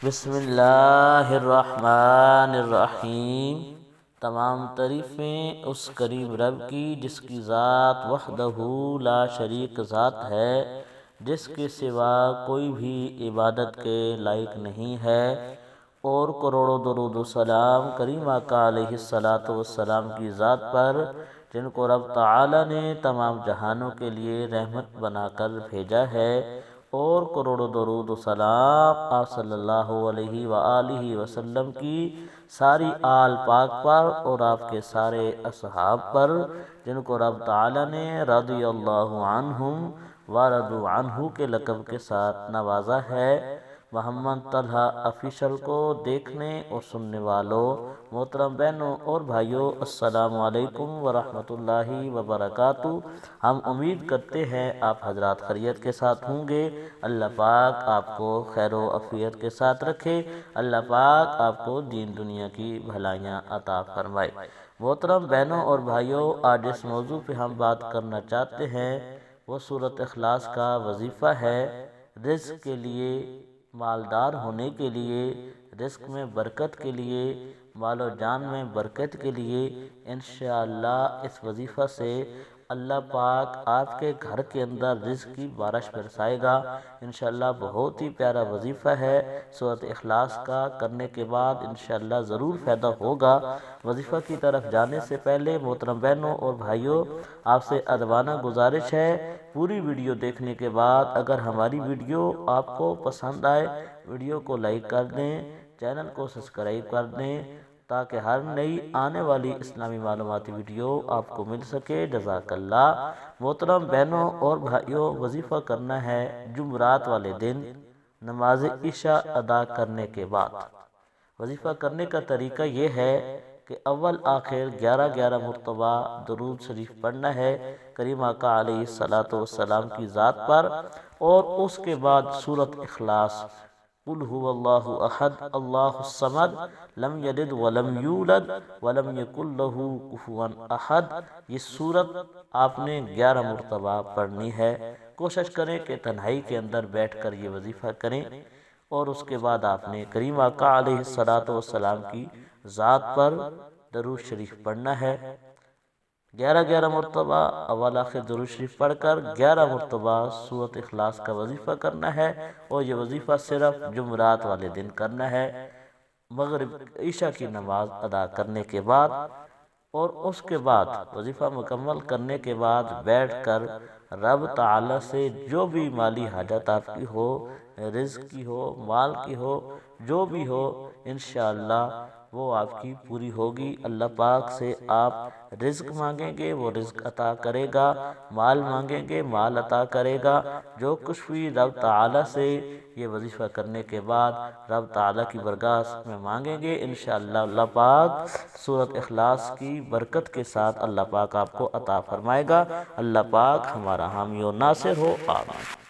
بسم اللہ الرحمن الرحیم۔ تمام تعریفیں اس کریم رب کی جس کی ذات وحدہ لا شریک ذات ہے، جس کے سوا کوئی بھی عبادت کے لائق نہیں ہے، اور کروڑوں درود و سلام کریم آقا علیہ الصلاۃ والسلام کی ذات پر، جن کو رب تعالی نے تمام جہانوں کے لیے رحمت بنا کر بھیجا ہے، اور کروڑوں درود و سلام آپ صلی اللہ علیہ وآلہ وسلم کی ساری آل پاک پر اور آپ کے سارے اصحاب پر، جن کو رب تعالی نے رضی اللہ عنہم ورضوا عنہ کے لقب کے ساتھ نوازا ہے۔ محمد طلحہ آفیشل کو دیکھنے اور سننے والوں، محترم بہنوں اور بھائیوں، السلام علیکم ورحمۃ اللہ وبرکاتہ۔ ہم امید کرتے ہیں آپ حضرات خیریت کے ساتھ ہوں گے۔ اللہ پاک آپ کو خیر و عافیت کے ساتھ رکھے، اللہ پاک آپ کو دین دنیا کی بھلائیاں عطا فرمائے۔ محترم بہنوں اور بھائیوں، آج جس موضوع پہ ہم بات کرنا چاہتے ہیں وہ سورۃ اخلاص کا وظیفہ ہے۔ رزق کے لیے، مالدار ہونے کے لیے، رزق میں برکت کے لیے، مال و جان میں برکت کے لیے انشاءاللہ اس وظیفہ سے اللہ پاک آپ کے گھر کے اندر رزق کی بارش برسائے گا۔ انشاءاللہ بہت ہی پیارا وظیفہ ہے۔ سورۃ اخلاص کا کرنے کے بعد انشاءاللہ ضرور فائدہ ہوگا۔ وظیفہ کی طرف جانے سے پہلے محترم بہنوں اور بھائیوں، آپ سے ادبانہ گزارش ہے، پوری ویڈیو دیکھنے کے بعد اگر ہماری ویڈیو آپ کو پسند آئے، ویڈیو کو لائک کر دیں، چینل کو سبسکرائب کر دیں، تاکہ ہر نئی آنے والی اسلامی معلوماتی ویڈیو آپ کو مل سکے۔ جزاک اللہ۔ محترم بہنوں اور بھائیوں، وظیفہ کرنا ہے جمعرات والے دن نماز عشاء ادا کرنے کے بعد۔ وظیفہ کرنے کا طریقہ یہ ہے کہ اول آخر 11 مرتبہ درود شریف پڑھنا ہے کریم آقا علیہ الصلاۃ والسلام کی ذات پر، اور اس کے بعد سورۃ اخلاص، قل هو اللہ احد اللہ الصمد لم یلد ولم یولد ولم یکن له کفوا احد، یہ سورت آپ نے 11 مرتبہ پڑھنی ہے۔ کوشش کریں کہ تنہائی کے اندر بیٹھ کر یہ وظیفہ کریں، اور اس کے بعد آپ نے کریم آقا علیہ الصلاۃ والسلام کی ذات پر درود شریف پڑھنا ہے۔ 11 مرتبہ اول آخر درود شریف پڑھ کر 11 مرتبہ سورۃ اخلاص کا وظیفہ کرنا ہے، اور یہ وظیفہ صرف جمعرات والے دن کرنا ہے مغرب عشاء کی نماز ادا کرنے کے بعد۔ اور اس کے بعد وظیفہ مکمل کرنے کے بعد بیٹھ کر رب تعالی سے جو بھی مالی حاجت آپ کی ہو، رزق کی ہو، مال کی ہو، جو بھی ہو، انشاءاللہ وہ آپ کی پوری ہوگی۔ اللہ پاک سے آپ رزق مانگیں گے وہ رزق عطا کرے گا، مال مانگیں گے مال عطا کرے گا۔ جو کچھ بھی رب تعالی سے یہ وظیفہ کرنے کے بعد رب تعالی کی برگاہ میں مانگیں گے، انشاءاللہ اللہ پاک سورۃ اخلاص کی برکت کے ساتھ اللہ پاک آپ کو عطا فرمائے گا۔ اللہ پاک ہمارا حامی و ناصر ہو، آمین۔